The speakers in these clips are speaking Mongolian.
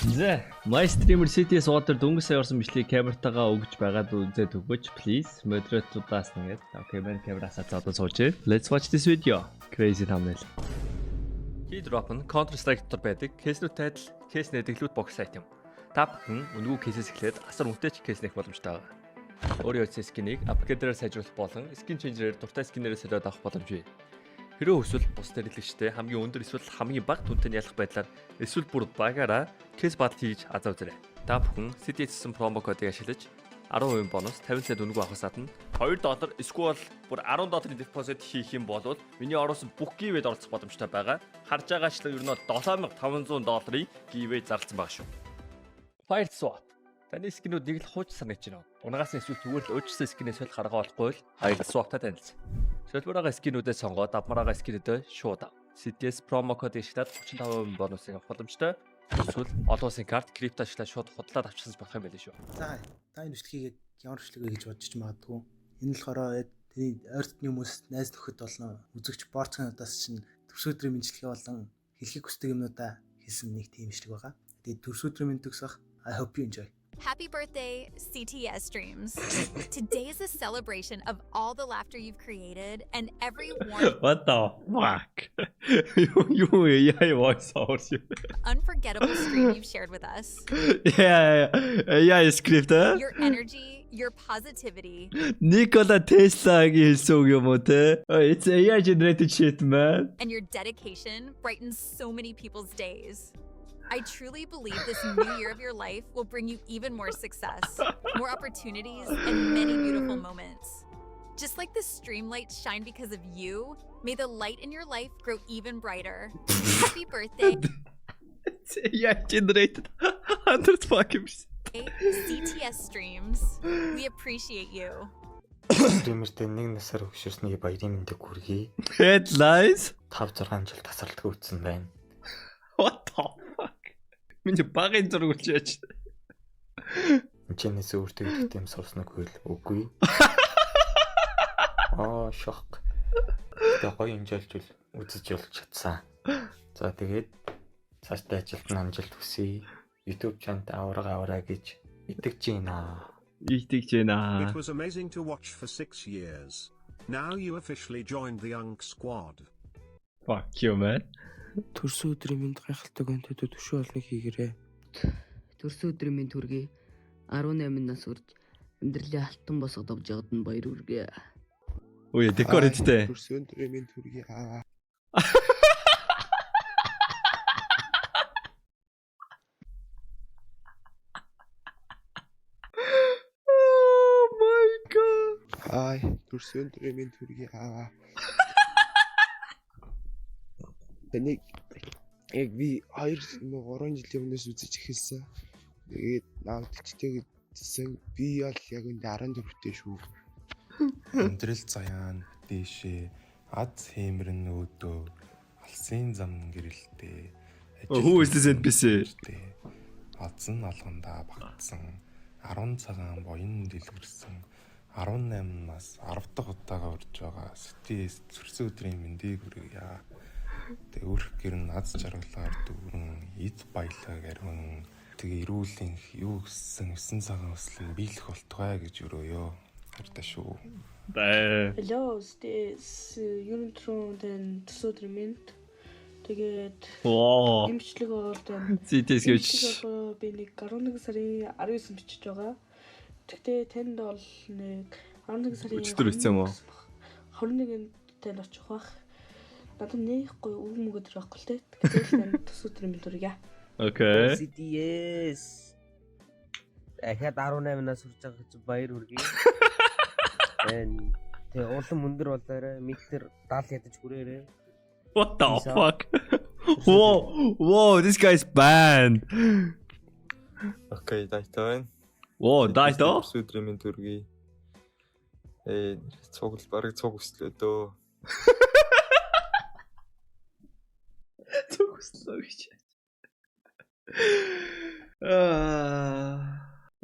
За, My Streamer CTS Water дөнгөсөө орсон бичлэгийг камертагаа өгж байгаад үзээд өгөөч please. Модераторудаас нэгээд. Okay, мен камераасаа цаадаа сууж. Let's watch this video. Crazy thumbnail. Key drop нь Counter Strike дотор байдаг. Кейснүүтэй адил кейс нэдэглүүд бокс айтем. Та бүхэн үнэгүй кейсээс эхлээд асар үнэтэй ч кейс нэх боломжтой байгаа. Өөрийн үеийн скинийг апгрейдерээр сайжруулах болон skin changer-ээр дуртай скинээрээ солиод авах боломж бий. Хэрвээ эсвэл бус хэрэглэгчтэй хамгийн өндөр эсвэл хамгийн бага түнтэй ялах байдлаар эсвэл бүр багаараа кейс батл хийж азаа үзээрэй. Та бүхэн CTS-сэн промо кодыг ашиглаж 10% бонус 50 цент үнэгүй авахаас гадна $2 эсвэл бүр $10 депозит хийх юм бол миний оруулсан бүх гивэд оролцох боломжтой байгаа. Харж байгаачлан ер нь $7500 гивэд зарласан байгаа шүү. Fire swap. Таны скинүүд нэг л хууч санагч байна. Унгаас нь эсвэл зүгээр л өөрчлөсөн скинээс солих арга олохгүй л Fire swap-тай танилцсан. Солиороо скинүүдээ сонгоод авмараа скинүүдээ шууд ав. CTS промо кодыг ашиглаад 35% бонусыг авах боломжтой. Эсвэл олон улсын карт крипто ашиглаад шууд худлаад авчихсан болох юм байл шүү. За, та энэ бичлэгийг ямар бичлэг вэ гэж бодож магадгүй. Энэ болохоор таны ойртны хүмүүс найз нөхөд болно. Үзэгч борцгонуудаас чинь төрс өдрийн мэдлэгээ болон хэлхийг хүсдэг юмнуудаа хэлсэн нэг тийм бичлэг байгаа. Тэгээд төрс өдрийн мэд төгсөх. I hope you enjoy. Happy birthday, CTS Streams. Today is a celebration of all the laughter you've created and every warm What the fuck? You voice over you. unforgettable stream you've shared with us. Yeah, script. Your energy, your positivity, Nikola Tesla-гийн хэлсэн үг юм уу те? It's AI generated shit, man. and your dedication brightens so many people's days. I truly believe this new year of your life will bring you even more success, more opportunities, and many beautiful moments. Just like the stream lights shine because of you, may the light in your life grow even brighter. Happy birthday, It's AI generated. 100 fucking CTS Streams. We appreciate you. Стримертэй нэг насаар өгшөрсний баярын мэндийг хүргэе. Headlines. 5-6 жил тасралтгүй үтсэн байна. What the fuck? Миний багын зураг үлчээч. Чинээс өөртөө гэдэг юм сурснаггүй л үгүй. Шок. Тэгээ гоё инжээлжүүл үзэж болж чадсан. За тэгээд цаашдаа ажилд нь амжилт хүсье. YouTube чанад авраа гэж итгэж байна. Итгэж байна. It was amazing to watch for 6 years. Now you officially joined the Young Squad. Fuck you, man. Төрс өдрийн мэнд гайхалтай контентууд төшөө олныг хийгээрэй. Төрс өдрийн мэнд хүргэе. 18 нас хүрч амьдралын алтан босгод авч яваад нь баяр хүргэе. Ой, декор эдтэй. Төрс өдрийн мэнд хүргэе. Oh my god. Хай, төрс өдрийн мэнд хүргэе. Тэнийг яг би 2-3 жилийн өмнөөс үзэж эхэлсэн. Тэгээд наадчтэй гэсэн би бол яг энэ 14-тэй шүү. Өндрөл заяан дээшээ аз хэмрэн өөдөө алсын зам гэрэлтэй. Who is this NPC? Алсын алгандаа багтсан 10 цагаан боён дэлгэрсэн 18 нас 10 дахь удаага урж байгаа CTS төрс өдрийн мэндийг хүргье. Тэг өрх гэрн аз жаргалаар дүүрэн эд баялаг арвин тэг эрүүлэн юу гэсэн 9 цагаан өслөн биелэх болтугай гэж өрөөё. Хартай шүү. Hello, this Unitron den Sudrement. Тэгээд Wow. имчлэг орд CTS гэж. би нэг 11 сарын 19 бичиж байгаа. Тэгтээ танд бол нэг 11 сарын Өчтөр бичсэн юм уу? 21-нд танд очих бах. Надад нээхгүй үг мөгөдөр байхгүй л те. Тэгэл танд төс өдрийн мэнд хүргье. Okay. CTS. Дахиад 18 нас хүрч байгаа гэж баяр хүргэе. Тэгээ улам өндөр болоорой. Метр 70 ядаж хүрээрээ. What the fuck? Whoa, this guy's banned. Окей, дайтай байна. Whoa, дайто? Төрс өдрийн мэнд хүргэе. Цугл бараг цуг өслөө дөө. Төгслөө гэж.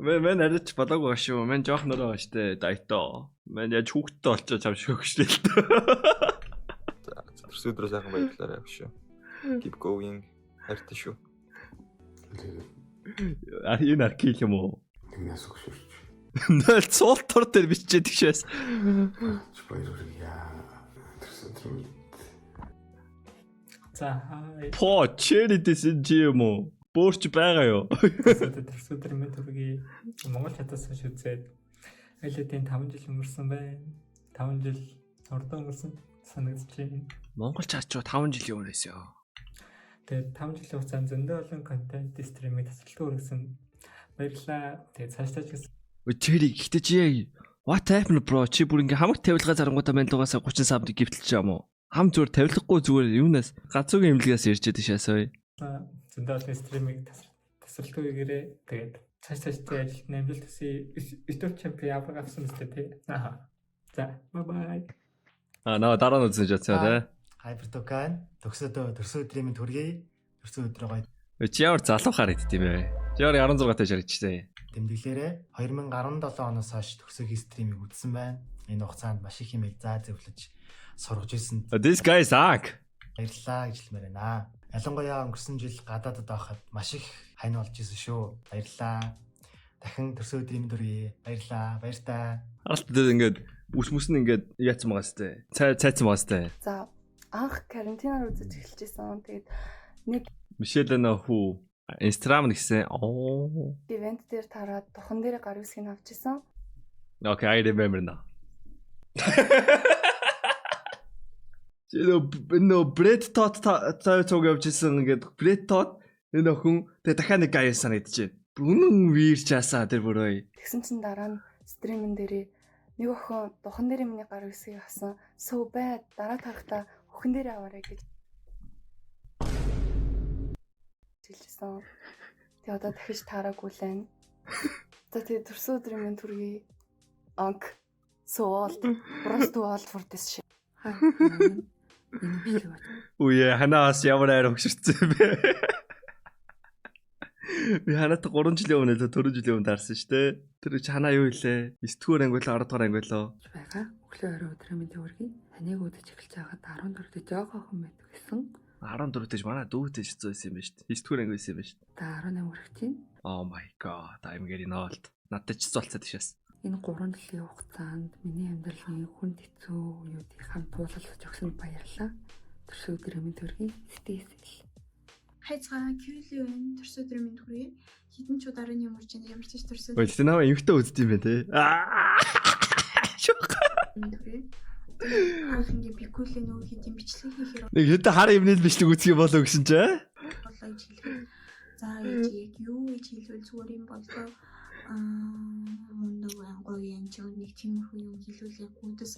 Мен арич болоогүй шүү. Мен жоох нөрөө ба штэ дайто. Мен яаж хүүхдтэй олчоо чам шүү гэжтэй л дээ. Төрс өдрөө сайхан баярлалаа шүү. Keep going. Хайртай шүү. Энэ аркил юм уу? Тэгнээс өгшөрч. 0 цуултур дээр бичээд гişээс. Баярлалаа. Тэрсэтрүү. За По чэридэс юм уу? Бөөрч байгаа юу? төрсөдөр мэд үргээ Монгол хятадсан шүзээд айлтын 5 жил өнгөрсөн байна. 5 жил урдан өнгөрсөн санагдаж байна. Монгол чаачуу 5 жилийн өмнөөс ёо. Тэгээд 5 жилийн хугацаанд зөндөө олон контент стриминг тасралтгүй өргөсөн. Баярлалаа. Тэгээд цаашдаа ч гэсэн Чэри гэхдээ чи яг what happened bro? Чи бүр ингээ хамаг тавилгаа зарангуудаа ментугаас 30 сабд гівтэлж байгаа юм уу? Хам зүгээр тавилахгүй зүгээр юунаас гацуугийн имлэгээс ярьж яд шаасаа. зөндөө олон стриминг тасралтгүйгээрээ тэгээд цаашдаа ажилт амжилт төсөө YouTube чемпион авах авсан мэт тий. За bye. Наа дараа нь үзэж яцгаа тий. Хайпертокан төрсөн өдрийн минь төргий. Төрсөн өдрөө гоё. Чи ямар залуу харагдд юм бэ? Чи ямар 16 таж харагдчихсан. Тэмдэглээрээ 2017 оноос хойш төрсөгийн стримийг үзсэн байна. Энэ хугацаанд маш их юм зөвлөж сургаж ирсэн. This guy suck. Баярлалаа гэж хэлмээр байна. Ялангуяа өнгөрсөн жил гадаадд байхад маш их хань болж исэн шүү. Баярлалаа. Дахин төрсөн өдрийн төргий. Баярлалаа. Баяртай. Харалтаа ингээд үс нь ингээд яатсан байгаа сте. Цайцсан байгаа сте. За анх карантинаар үзэж эхэлжсэн. Тэгээд нэг Мишелэна хүү Инстаграм гэсэн. Оо. ивент дээр тараад тухан дээр гар үсгийг авч исэн. Okay, I remember now. Нөө Брэд Тот цог явжсэн ингээд Брэд Тот энэ охин тэгээ дахиад нэг гай санагдаж байна. Үнэн вирч асаа тэр бүрөө. Тэгсэн чин дараа нь стримэн дээрээ нэг охин духан дээр миний гар үсгийг авсан. So bad. Дараа тарахта охин дээр аваарай гэж хэлсэн. Тэгээ одоо дахиж таараагүй л байна. За тэгээ төрсөн өдрийн минь төргий анк so old. Просто old for this shit. Үе ханаас ямар айр өгшөрсөн бэ? Би ханаад 3 жилийн өмнө 4 жилийн өмнө таарсан шүү дээ. Тэр чи ханаа юу илээ? 9-р анги болоо 10-р анги болоо. Бага өглөө орой өдрийн минь төргий. Таныг үдэж эхэлж байгаад 14 дэх жоохоо мэд гэсэн. 14 дэж манай дүүтэй шицсэн юм байна шүү дээ. 9-р анги байсан юм байна шүү дээ. Та 18 хүрэх чинь. Oh my god, I'm getting old. Надад ч цолцоод шээс. Энэ 3 жилийн хугацаанд миний амьдралын хүнд хэцүү үеүүдийг хамт туулалцаж өгсөнд баярлалаа. Төрсөн өдрийн минь төргий. Стейсэл. Хайцгаа Кюли байна. Төрсөн өдрийн минь төргий. Хитэн ч удаарын юм урж байна. Ямар ч төрсөн. Ой, тэ наваа инхтээ үзд юм бэ те. Анхны бикүлээ нөгөө хитэн бичлэг хийхээр нэг хэд хар юмнэл бичлэг үзэх юм болоо гэсэн чи. болоо гэж хэлээ. За яг юу гэж хэлвэл зүгээр юм болоо. Мундаг гоё юм ч нэг тиймэрхүү юм хэлүүлээ. Гүндэс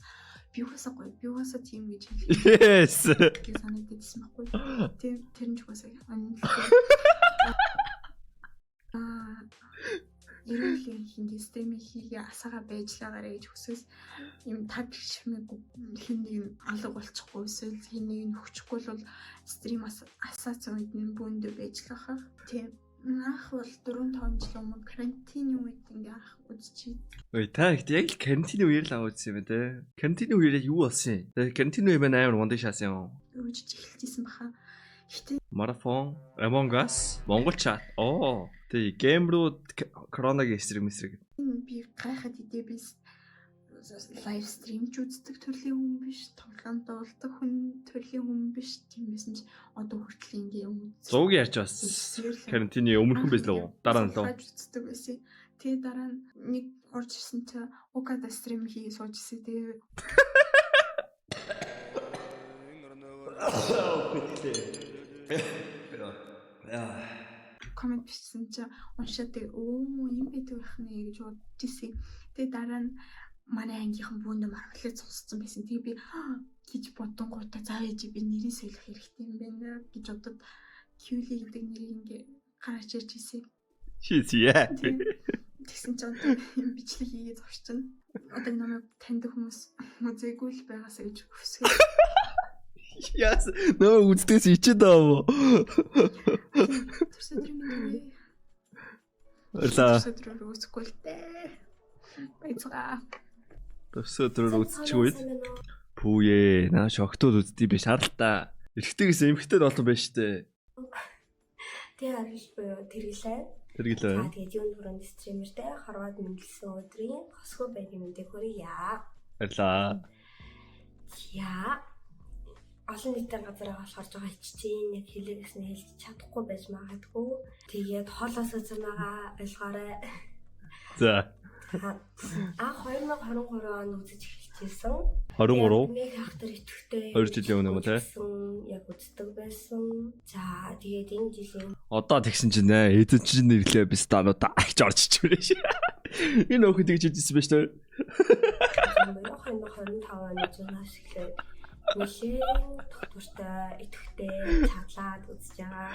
би угаасаа тийм гэж хэлээ. Yes. Гэж санагдчихсан байхгүй. Тэр нь ч угаасаа Ирүүлэн хинди стриминг хийгээ асаага байжлагаарэ гэж хүсээс юм таг шимэг хин нэг алга болчихгүй эсвэл хин нэг нөхчихгүй бол стрим асаацсан үед нь бүндэ байжлахаа. Тийм. Ах бол 4-5 жил өмнө карантины үед ингээ ах үзчихээ. Ой, та яг л карантины үеэр л аваад үзсэн юм те. Карантины үеэр юу болсон юм? Тэгээ карантины үе маань амар мундаг шаасан юм. Үжиж эхэлжсэн баха. Гэтэ Марафон, Among Us, Монгол чат. Оо, тэг гейм руу коронагийн эсрэг. Би гайхаад идэ би лайв стримч үздэг төрлийн хүн биш, тоглоом дуулдаг хүн төрлийн хүн биш. Тиймээс нь одоо хүртэл ингээ юм. 100 ярьж бас карантины өмнөхөн байж лөө. Дараа нь лөө. Үздэг байсан. Тэгээ дараа нь нэг орж ирсэн чи Укада стрим хий сууж ирсэн. Тэгээ коммент бичсэн чи уншаад өө юм байдаг байх нэ гэж бодож ирсэн. Тэгээ дараа нь манай ангийнхан бүүндээ маргалж сонссон байсан. Тэгээ би гэж бодонгуудаа заа ээж би нэрийг солих хэрэгтэй юм байна гэж бодод Кюли гэдэг нэрийг ингээ гаргаж ирж ирсэн. She's yeah. Тэгсэн ч одоо юм бичлэг хийгээд зогсчихно. Одоо намайг таньдаг хүмүүс үзээгүй л байгаасаа гэж хүсэж. Яс нөө үздэгс ичээд аа. Төрсөн өдрийн минь. Төрсөн өдрөөр үзэхгүй л дээ. Баяцгаа. Төрсөн өдрөөр үзчихгүй. Пүүе, наа шогтууд үздэг би шаардалтаа. Эрэгтэйгээс эмэгтэй болсон байж тээ. Тэгээ арилж буюу тэргэлээ. Тэр гэлээ. За тэгээд юунд хүрээнд стримертэй хорвоод мэдлсэн өдрийн хосгүй байдлын мэндийг хүргье. Баярлаа. Яа. Олон нийтийн газар болохоор жоо хиччихээн яг хэлээ гэсэн хэлж чадахгүй байж магадгүй. Тэгээд хоолоос үзмээгаа ойлгоорой. За. 2023 онд үзэж эхэлчихсэн. 23. Нэг хахтар итгэвтэй. 2 жилийн өмнө юм уу те? Яг үздэг байсан. За тэгээд энэ жилийн Одоо тэгсэн чинь эзэн чинь нэрлээ бис таануудаа авч орж ичвэрээ ш. Энэ өхөд тэгж хэлсэн байж таа. 2025 оны зунаас эхлээд нэлээд доктортой итгэвтэй цаглаад үзэж байгаа.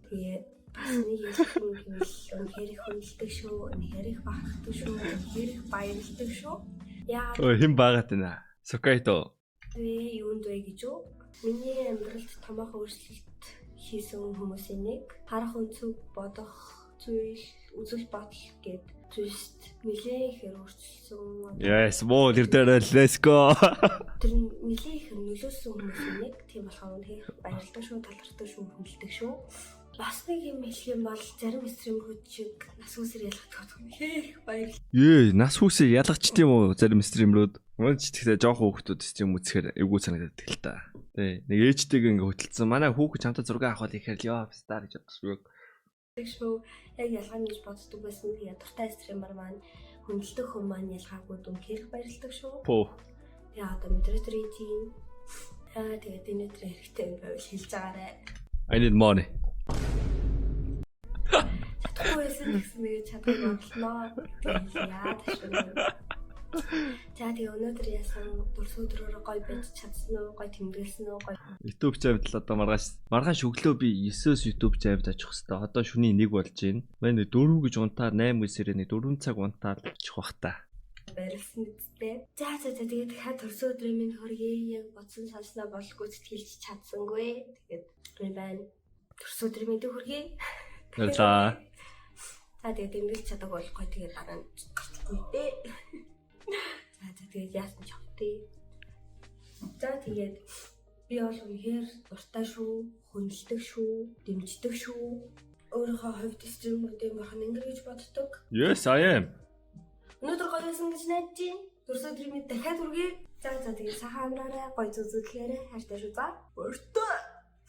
Тэгээд бас нэг юм үнэхээр их хүндэлдэг шүү. Үнэхээр их бахархдаг шүү. Үнэхээр их баярлдаг шүү. Яа. Ой хэн баагаад байна. Сокайто. Юунд вэ гэж үү? Миний амьдралд томоохон өөрчлөлт хийсэн хүмүүсийн нэг харах өнцөг бодох зүйл үзэл бодол гээд зүйлс нэлээд их өөрчлөсөн. Yes, more there let's go. Тэр нэлээд их нөлөөсөн хүмүүсийн нэг тийм болохоор үнэхээр баярлдаг шүү, талархдаг шүү, хүндэлдэг шүү. Бас нэг юм хэлэх юм бол зарим стримерүүд шиг нас үсэр ялгах үнэхээр баярлалаа. Нас үсэр ялгачт юм уу зарим стримерүүд? Мөн ч тэгтээ жоохон хүүхдүүд стрим үзэхээр эвгүй санагдаад л та. Тэ нэг ээжтэйгээ ингээ хөтөлсөн. Манай хүүхэд чамтай зураг авах ихээр л ёо стар гэж бодсон. Тэгшүү яг ялгааны гэж боддог байсан. Тэгээ дуртай стример маань хүндэлдэг хүмүүс маань ялгаагүй үнэхээр баярлалаа шүү. Поо. Яа одоо модератор тийм. Тэгээд энэ өдөр хэрэгтэй юм байвал хэлж байгаарэ. I need money. Чадахгүйсэн гэсэн нэг чадахгүй болноо. Яа ташгүй. За тэгээ өнөөдөр яасан дурс өдрөөр гоё байж чадсан уу? Гоё тэмдэглэсэн үү? Гоё. YouTube чавд л одоо маргааш өглөө би 9-өөс YouTube чавд очих хэвээр. Одоо шөнийн 1 болж байна. Манай 4 гэж унтаар 8 гэсэрээ 4 цаг унтаар очих бах та. Барилсан үстэй. За тэгээд дахиад дурс өдрийн минь хөргий яг бодсон сонсноо болгүй сэтгэлж чадсангүй. Тэгээд энэ байна. Дурс өдрийн минь хөргий. За. За тэгээд тэмдэглэж чадаагүй болохгүй тэгээд дараа нь гарчихгүй дээ. За тэгээд яасан ч хөвтэй. За тэгээд би бол үнэхээр дуртай шүү, хүндэлдэг шүү, дэмждэг шүү. Өөрийнхөө хувьд стримүүдийн бахан ингэр гэж боддог. Yes, I am. Өнөөдөр гоё байсан гэж найдаж байна. Дурс өдрийн минь дахиад үргээ. За тэгээд сайхан амраарай, гоё зүзүүлэхээр хайртай шүү. За. Өөртөө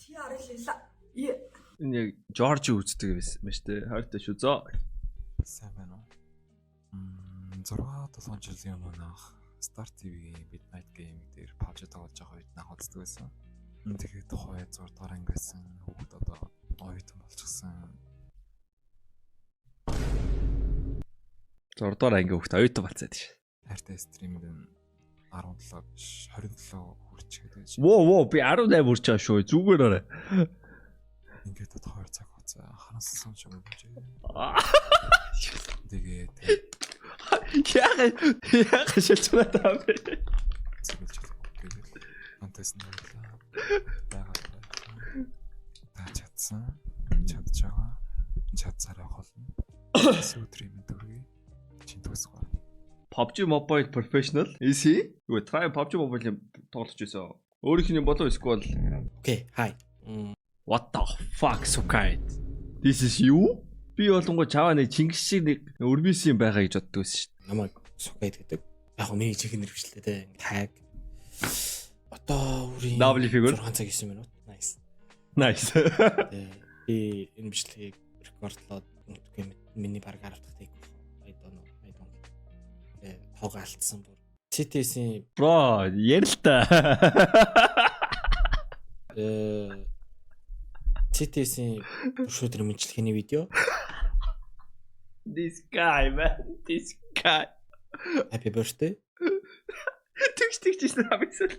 чи ариллаа. Энэ яг Жорж үздэг байсан ба штэ. Хайртай шүү. За. Сайн байна уу? 6-7 жилийн өмнө Star TV-ийн Midnight Game дээр PUBG тоглож байгаа үед нах үздэг байсан. Тэгээд тухай 6 дахь анги байсан. Хүүхэд одоо оюутан болчихсон. 6 дахь анги хүүхэд оюутан болцоод ш. Хайртай стримд 17 биш 27 хүрчээд байж. Воо би 18 хүрч байгаа шүү. Зүгээр орой. Ингээд одоо 2 цаг хугацаа харансан ч юм уу гэж. Тэгээд яга шилжмаа таа бэ. Антес нэрлээ. Та чадсан. Чадж байгаа. Чадсараа холно. Өдрийн минь дөрөв. Чин тусгай. PUBG Mobile Professional is he? You try PUBG Mobile тоглож байсан. Өөрийнх нь болов эсвэл Okay, hi. What the fuck Sukai? This is you? Би болонгоо чаваа нэг Чингис шиг нэг өрмис юм байгаа гэж боддог байсан шүү дээ. Намайг Sukai гэдэг. Яг миний чихэн нэрвчлээ те. Tag. Одоо үрийн Lovely figure. 6 цаг 9 минут. Nice. Nice. Би энэ бичлэгийг рекордлоод миний баг 10 дахь take. I don't know. Хог алдсан бүр. CTS-ийн Bro, ярилта. CTS-ийн шүүдрэ мэдлэгийн видео. This guy man, this guy. Happy birthday. Тэгчихсэн авсан.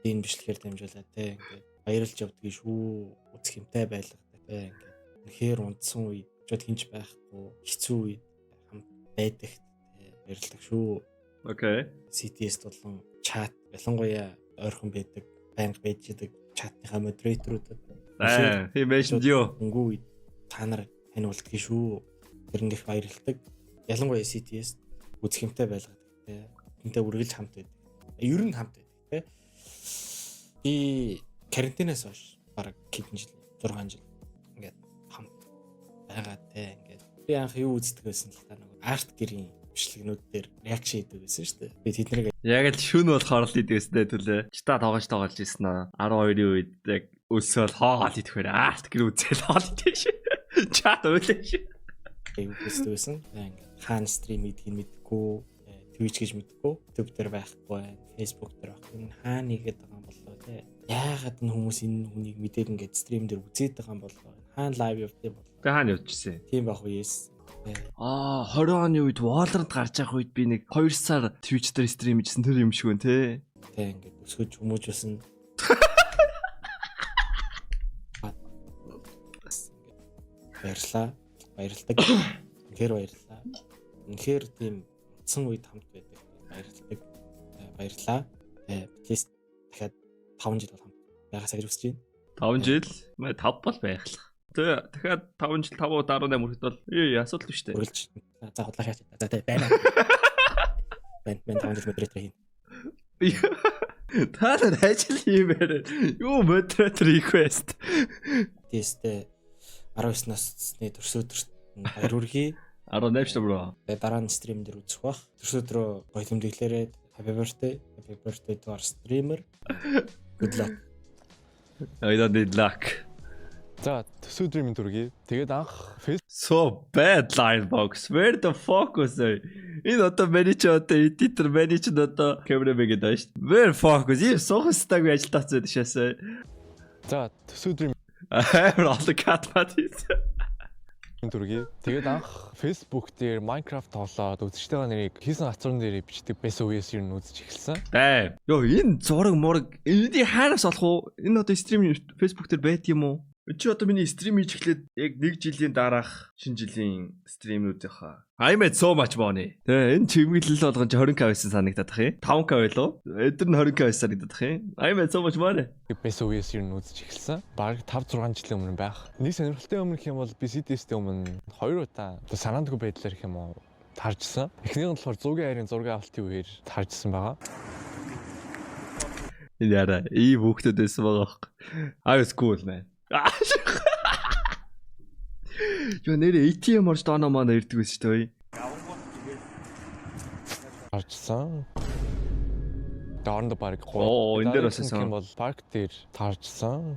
Энэ бичлэгээр дамжуулаад те ингээд баярлж явдгийг шүү. Үзэх юмтай байлгадаг те ингээд. Үнэхээр унтсан үед жод хинж байхгүй хэцүү үед хамт байдаг те баярлдаг шүү. Окей. CTS болон чат ялангуяа ойрхон байдаг, банк байж байгаа чатныхаа модераторуудад. He mentioned you. Үгүй та нар тань болдгийг шүү. Тэрнгэх баярлдаг. Ялангуяа CTS үзэх юмтай байлгадаг те. Тэнтэй үргэлж хамт байдаг. Ер нь хамт байдаг те. Би карантинаас хойш бараг хэдэн жил 6 жил ингээд хамт байгаа те ингээд Би анх юу үздэг байсан л та нэг арт гэрийн бичлэгнүүд дээр реакшн хийдэг байсан шүү дээ. Би тэднийг Яг л шүн болохоор л идэвстэй төлөө. Чита тоглож ирсэн аа. 12-ийн үед яг өсөөл хоол идэхээр арт гэр үзэл хоол идэж. Чат өөлөө шүү. үздэг байсан. Хаан стрим хийдгийг мэдгүй, Twitch гэж мэдгүй, YouTube дээр байхгүй байна, Facebook дээр байхгүй. Энэ хаана нэгэд байгаа юм болоо те. Яагаад энэ хүмүүс энэ хүнийг мэдээд ингээд стрим дээр үзээд байгаа юм болоо. Хаана лайв явуулдаг юм болоо. Тэ хаана явчихсан? Тийм байх үеэс. 20 оны үед Valorant гарч явах үед би нэг 2 сар Twitch дээр стрим хийжсэн тэр юм шиг байна те. Тэ ингээд өсгөж хүмүүжүүлсэн. Баярлалаа. Үнэхээр баярлалаа. Үнэхээр тийм утсан үед хамт байдаг. Баярлалаа. Please дахиад 5 жил бол хамт байгаасаа гэж хүсэж байна. 5 жил? 5 бол байхлах. Тэгээ дахиад 5 жил 5 удаа 18 хүрэхэд бол асуудал биш үү? Үргэлж за худлаа шаач. За тэ байна. Бэн 5 жил модератор хийн. Та нар ажил хиймээр. Юу модератор request. Тэстэй 19 насны төрс өдөрт баяр хүргэе. 18 шүү бро. Тэгээ дараа нь стрим дээр үзэх бах. Төрс өдрөө гоё тэмдэглээрээ happy birthday to our streamer. Good luck. I don't need luck. За төсөө өдрийн төргий. Тэгээд анх So bad line box. Where the fuck was I? Энэ одоо manage editor manage одоо cameraman гэдэг шүү. Where fuck was I? Сохстаг ажил таацсан шээсээ. За төсөө өдрийн all cat parties. төргий. Тэгээд анх Facebook дээр Minecraft тоглоод үзэгчтэйгээ нэрийг хийсэн хацуурн дээр бичдэг байсан үеэс ер нь үзэж эхэлсэн. Бай. Йоо энэ зураг мураг энийг хайраас олох уу? Энэ одоо стрим Facebook дээр байд юм уу? Чи одоо миний стрим хийж эхлээд яг 1 жилийн дараах шинэ жилийн стримнүүд яхаа. I made so much money. Тэгээ энэ чимэглэл болгон 20k байсан санагдаад ах юм. 5k байлоо. Эдгээр нь 20k байсан санагдаад ах юм. I made so much money. Байсан үеэс ер нь үзэж эхэлсэн. Бараг 5 6 жилийн өмнө байх. Нэг сонирхолтой юм гэх юм бол би CDS-тэй өмнө 2 удаа одоо санаандгүй байдлаар их юм уу таржсан. Эхнийх нь болохоор 100-ийн хайрын зураг авалтын үеэр таржсан байгаа. Энэ яра ий бүхтэд байсан байгаа байхгүй. I was cool man. Юу нэр ATM орж дооноо манай ирдэг байсан шүү дээ. Таржсан. Доорнд баг энэ дээр бассан. Бол парк дээр таржсан.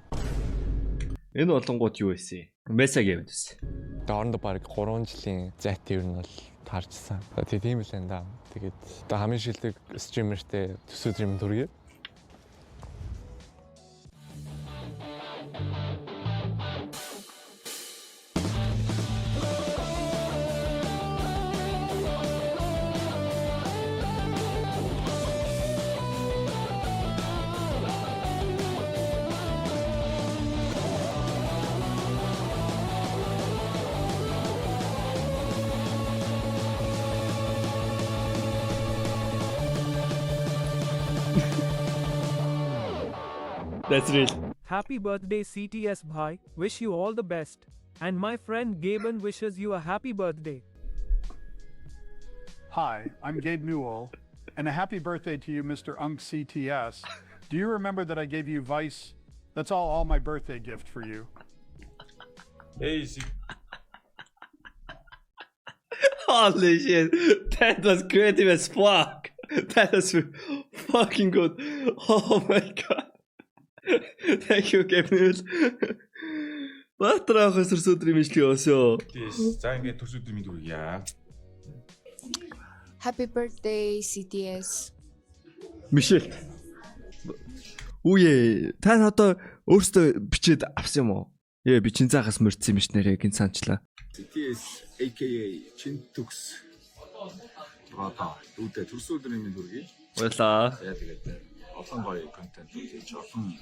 Энэ болонгууд юу байсан? Mesa game байсан. Доорнд баг 3 жилийн зайт ер нь бол таржсан. Тэгээ тийм л энэ да. Тэгээд одоо хамгийн шилдэг стримертэй төсөө өдрийн төргий. That's real. Happy birthday CTS bhai. Wish you all the best. And my friend Gaben wishes you a happy birthday. Hi, I'm Gabe Newell, and a happy birthday to you, Mr. Unk CTS. Do you remember that I gave you Vice? That's all my birthday gift for you. Easy. Holy shit, that was creative as fuck. That was fucking good. Oh my god. Thank you, Gabriel. Баатараа хөсөрс өдрийн мэдлэг өсөө. За ингээд төс өдрийн мэдлэг яа. Happy birthday CTS. Мишель. Үе, та одоо өөртөө бичээд авсан юм уу? Би чин цаагаас мөрдсөн юм ш нэрээ гин санчлаа. CTS aka чин төгс. Одоо үүдээ төс өдрийн мэдлэг. Баярлаа. За тэгээд олон гоё контент хийж олон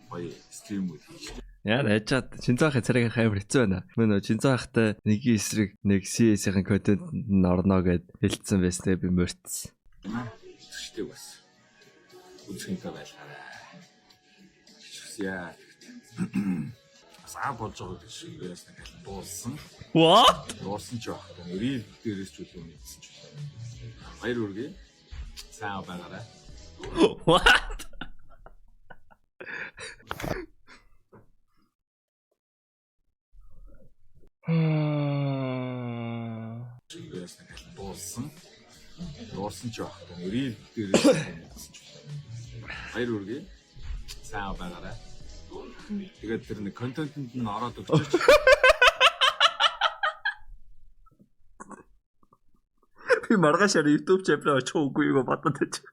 гоё стримүүд хийж. Яа найчаад Шинзаахын царайгийн хаймар хэцүү байна. Мөн Шинзаахтай нэгийн эсрэг нэг CS-ийн контент нь орно гэд хэлсэн байснаа би мөрдсөн. Зүгтэй бас. Үзхэнтэй байлаа. Яа. Асаа болж байгаа гэж яасан гэл дуулсан. What? Дуулсан ч баг. Нэрийн дээрээс ч үгүй мэдсэн ч. Баяр хүргэе. Сайн байгаарай. What? Яасан дуулсан. Дуулсан ч баг. Рил дээр баяр үргээ. Сайн байгаарай. Тэгээд тэр нэг контентэнд нь ороод өгчөөч. Би маргаашаар YouTube channel очих үгүй юу бодоод байж.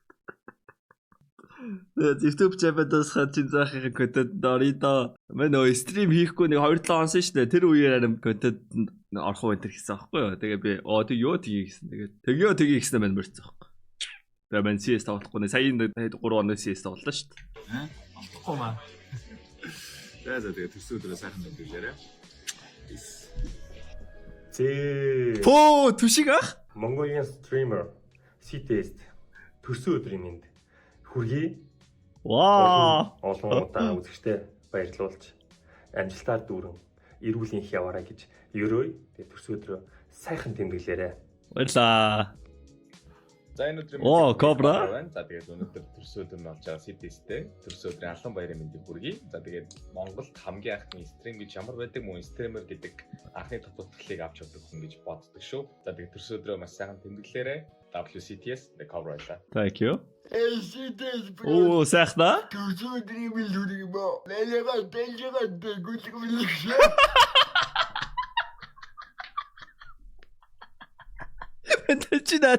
YouTube channel-аас хачин заахын контент оридо. Мэн нөө стрим хийхгүй нэг 2-7 хоног шүү дээ. Тэр үеэр аим контент орох уу энэ гэсэн аахгүй юу. Тэгээ би тэг юу тгий гэсэн. Тэгээд тгий гэсэн мэн мөрцсөн аахгүй. Тэгээ мэн CS тоглохгүй нэ сая 3 хоног CS тоглолоо шүү дээ. Олохгүй маа. Тэгээд төсөө өдрөө сайхан тэмдэглээрэй. Фоо түшиг ах. Mongolian streamer CTS төрсөн өдрийн мэнд хүргэе. Ваа. Олон удаа үзэгчтэй баярлуулж амжилтаар дүүрэн эрүүл энх яваарай гэж ерөөй. Тэгээд төрсөн өдрөө сайхан тэмдэглээрэй. Баярлаа. За энэ өдрийн Кобра. За тэгээд өнөөдөр төрсөн өдөр нь болж байгаа CTS-тэй төрсөн өдрийн алан баярын мэндийг хүргэе. За тэгээд Монголд хамгийн анхны стрим гэж ямар байдаг мөн стример гэдэг анхны тоталыг авч явдаг хүн гэж боддог шүү. За тэгээд төрсөн өдрөө маш сайхан тэмдэглээрэй. WCTS the Cobra. Thank you. CTS. Оо сайхна. Төрсөн өдрийн мэнд хүргэе бо. Лелега дэлжига гүлгүлгш. Тэчнаа.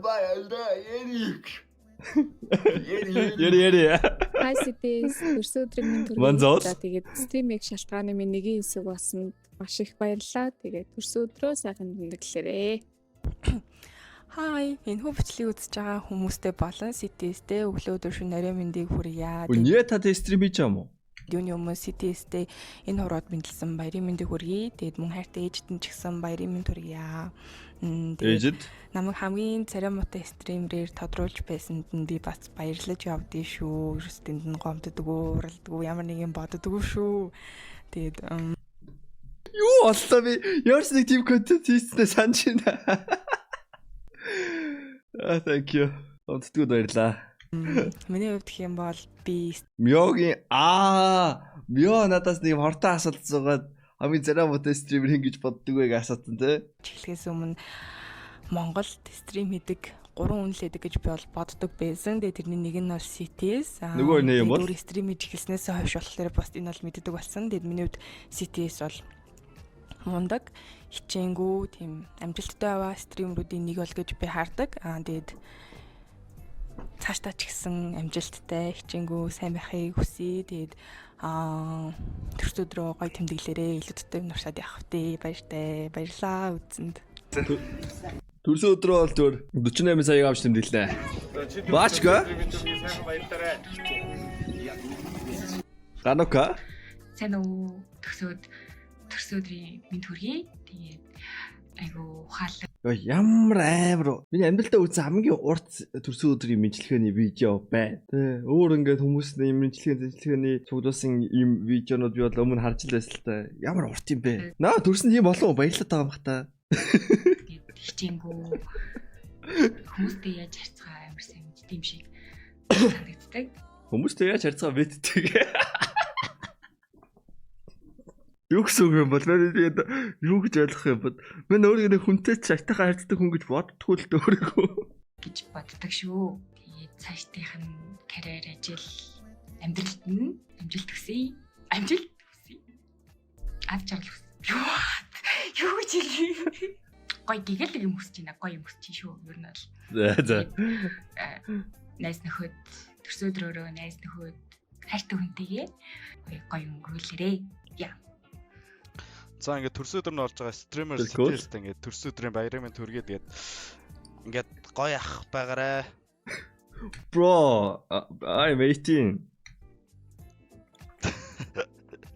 Баярлаа. Яри. Hi cities төрсөн өдрийн минь Манзол. түрүү. За тэгээд стримийг шалтгааны минь нэгийн хэсэг болсон маш их баярлалаа. Тэгээд төрсөн өдрөө сайхан тэмдэглээрэй. Hi, энэ хөвчлийг үзэж байгаа хүмүүстээ болон CTS-тэй өглөө өдөр шөнө нарийн мэндийг хүргье. Үнэ та стрим хийж байгаа юм уу? Юуны өмнө CTS-тэй энэ хороод мэндэлсэн баярын мэндийг хүргье. Тэгээд мөн хайртай ээжтэн ч гэсэн баярын мэнд хүргье. Ээжэд намайг хамгийн царай муутай стримерээр тодруулж байсанд нь би бас баярлаж явдээ шүү. Ерөөс тэнд нь гомддоггүй, уралдаггүй, ямар нэг юм боддоггүй шүү. Тэгээд юу боллоо би яарс нэг тийм контент хийснээр санаж байна. Thank you. Онцгой баярлаа. Миний хувьд гэх юм бол би Мёгийн Мё надаас нэг хортой асуулт зугаад хамгийн царай муутай стример хин гэж боддог вэ гэж асуусан тий. Чихлээс өмнө Монголд стрим хийдэг 3 хүн л байдаг гэж би бол боддог байсан. Тэгээ тэрний нэг нь бол CTS. Нөгөө нэг юм бол стрим хийж эхэлснээс хойш болохоор бас энэ бол мэддэг болсон. Тэгээд миний хувьд CTS бол мундаг, хичээнгүй, тийм амжилттай аваа стримеруудын нэг бол гэж би хардаг. Тэгээд цаашдаа ч гэсэн амжилттай, хичээнгүй сайн байхыг хүсье. Тэгээд төрсөн өдрөө гоё тэмдэглээрээ илүүдтэй нуршаад явах тий. Баярлаа үзэнд. Төрсөн өдрөө бол зөв 48 сая авч тэмдэглээ. Баачка. Ганука. Сайн уу төрсөн өдрийн минь хүргэе. Тэгээд айгу ухаалаг. Ямар амар. Миний амьдралдаа үзсэн хамгийн урт төрсөн өдрийн мэдлэгээний видео байна. Тэ өөр ингээд хүмүүсийн мэдлэгээний цуглуулсан ийм видеонууд би бол өмнө харж л байсан л та. Ямар урт юм бэ? Наа төрсөн тийм болов баярлалаа байгаа юм бах та. Хичээнгүү хүмүүстэй яаж харьцгаа амар сайн мэддэг юм шиг санагддаг. Хүмүүстэй яаж харьцгаа мэддэг. Юу гэсэн юм бол тэгээд юу гэж ойлгох юм бол мен өөрийгөө хүнтэй цайтайхан харьцдаг хүн гэж боддггүй л өөрийгөө гэж боддог шүү. Тэгээд цаашдынх нь карьер ажил амьдралд нь амжилт хүсье. Амжилт хүсье. Авч жаргал хүсье. Юу гэж хэлээ? Гоё гэгэл юм хүсэж байна. Гоё юм хүсэж шүү. Ер нь бол. За. Найс нөхөд төрсөн өдрөөрөө найс нөхөд хайртай хүнтэйгээ гоё өнгөрүүлээрэй. Яа. За ингээд төрсөн өдөр нь болж байгаа стример CTS-тэй ингээд төрсөн өдрийн баярын мэнд хүргэе. Тэгээд ингээд гоё ах байгаарэ. Bro, I'm 18.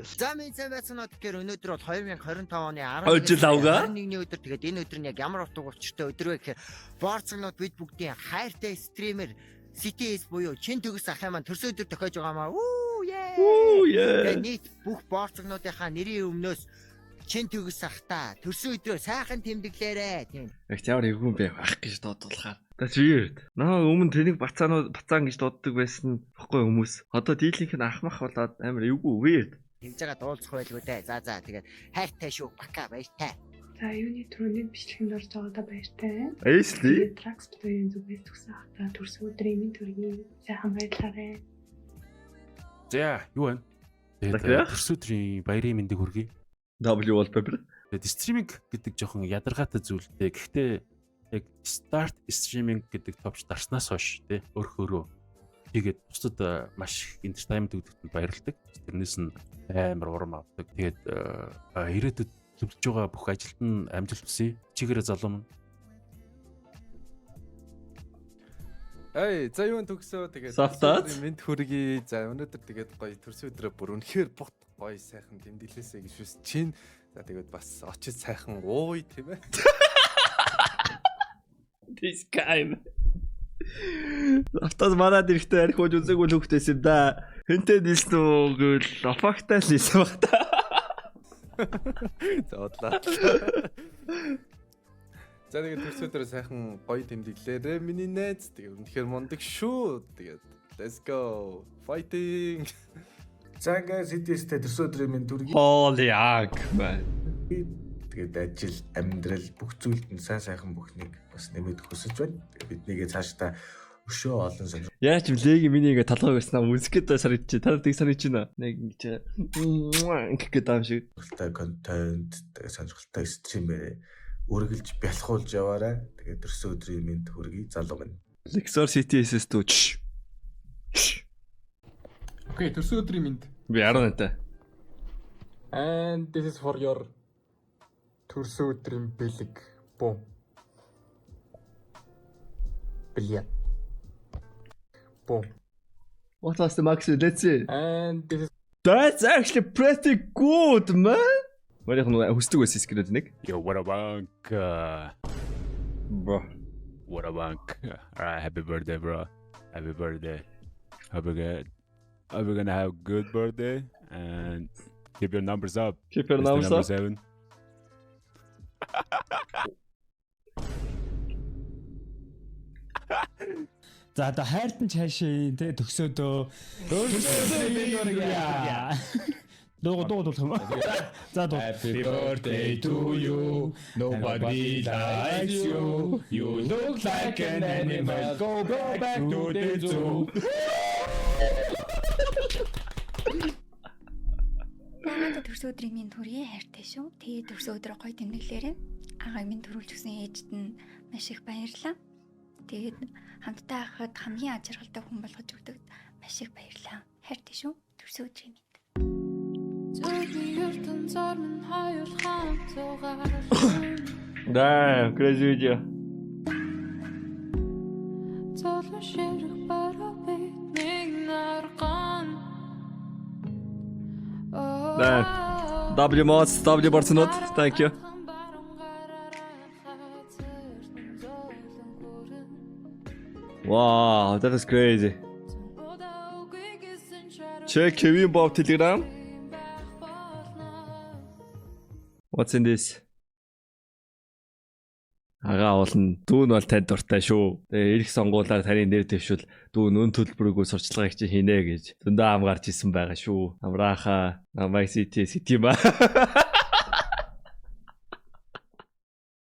За минь сайн байцгаана тэгэхээр өнөөдөр бол 2025 оны 11-ний өдөр тэгээд энэ өдөр нь яг ямар утга учиртай өдөр вэ гэхээр Борцогнууд бид бүгдийн хайртай стример CTS буюу чин төгс ахын маань төрсөн өдөр тохиож байгаамаа. Тэгээд нийт бүх Борцогнуудынхаа нэрийн өмнөөс чин төгс ахта төрсөн өдрөө сайхан тэмдэглээрэй. Тийм. Яг ямар эвгүй бэ ах гэж дуудуулахаар. That's weird. Наа өмнө тэнийг бацаан гэж дууддаг байсан баггүй хүмүүс. Одоо дийлийнх нь ахмах болоод амар эвгүй weird. Хэмжээгээ дуулцах байлгүй дээ. За тэгээд хайртай шүү. Бака баяртай. За юуны түрүүний бичлэгэнд орж байгаадаа баяртай. Эйсли. Тракс битүүрийн зүгээс төгсөн хата төрсөн өдрийн минь төргийн сайхан баярлалаа. За юу вэ? Төрсөн өдрийн баярын мэндийг хүргэе. W wallpaper. Тэгээд стриминг гэдэг жоохон ядаргаатай зүйлтэй. Гэхдээ яг start streaming гэдэг товч дарснаас хойш тий өөрөөрөө тэгээд бусдад маш их entertainment өгдөгтөнд баярлалдаг. Тэрнээс нь амар урам авдаг. Тэгээд ирээдүйд төвлөж байгаа бүх ажилд нь амжилт хүсье. Чигээрээ залуу мөн. За юу төгсөө тэгээд мэд хүргэе. За өнөөдөр тэгээд гоё төрсөн өдрөө бүр үнэхээр бут гоё сайхан тэмдэглээсэй гэж хүс чинь. За тэгээд бас очиж сайхан ууй тийм ээ. This guy. Автаз манад ирэхтэй арих хож үзээгүй л хөхтэйс юм да. Хэнтэй дилсэн үү гэвэл офактаа л ийсэн баг та. Зоодлаа. За тэгээд төрсөн өдрөө сайхан гоё тэмдэглээрээ миний найз. Тэгээд үнэхээр мундаг шүү. Тэгээд let's go. Fighting. За guys, CTS-тэй төрсөн өдрийн минь түргий. Holy ag man. Тэгээд ажил, амьдрал бүх зүйлд нь сайхан бүхнийг бас нэмэд хүсэж байна. Биднийгээ цаашдаа өшөө олон сонир. Яаж юм леги минийгээ талгаа барьснаа музикэд санагдчих. Та тийг санагдаж байна. Нэг ингэж ингээд аим шиг. Сонирхолтой контент, сонирхолтой стримээр үргэлж бэлхуулж яваарай. Тэгээд төрсөн өдрийн минь хүргэе залуу минь. Lexor CTS-с тууч. Окей, төрсөн өдрийн минь. Би 18-тай. And this is for your төрсөн өдрийн бэлэг. Boom. Billion. Boom. What was the max? Let's see. And this is That's actually pretty good, man. Марих нь хүсдэг байсан скрээд нэг. Yo, what a bank. Bro. What a bank. Alright, happy birthday, bro. Happy birthday. Hope you're gonna have a good birthday and keep your numbers up. Keep your numbers up. 7. За одоо хайртан цаашаа тэ төгсөөдөө дуу юм. За дуу. Happy birthday to you. Nobody likes you. You look like an animal. Go back to the zoo. Намайг төрсөн өдрийн минь төргий хайртай шүү. Тэгээд төрсөн өдрөө гоё тэмдэглээрэй. Агаа минь төрүүлж өгсөн ээжд нь маш их баярлалаа. Тэгээд хамтдаа хахад хамгийн ажиргалтай хүн болгож өгдөг маш их баярлалаа. Хайртай шүү. Төрсөн өдрийн минь. Да, crazy video. Да. W mods, W Borcunot. Thank you. Wow, that is crazy. Check Kevin Bob Telegram. What's in this? Агаа болно. Дүүн бол танд дуртай шүү. Тэгээ ирэх сонгуулиар таны нэр дэвшүүл дүүн өн төлбөрөөгөө сурчлагыг чи хийнэ гэж зөндөө ам гарч исэн байгаа шүү. Амрааха, намайг CT ба.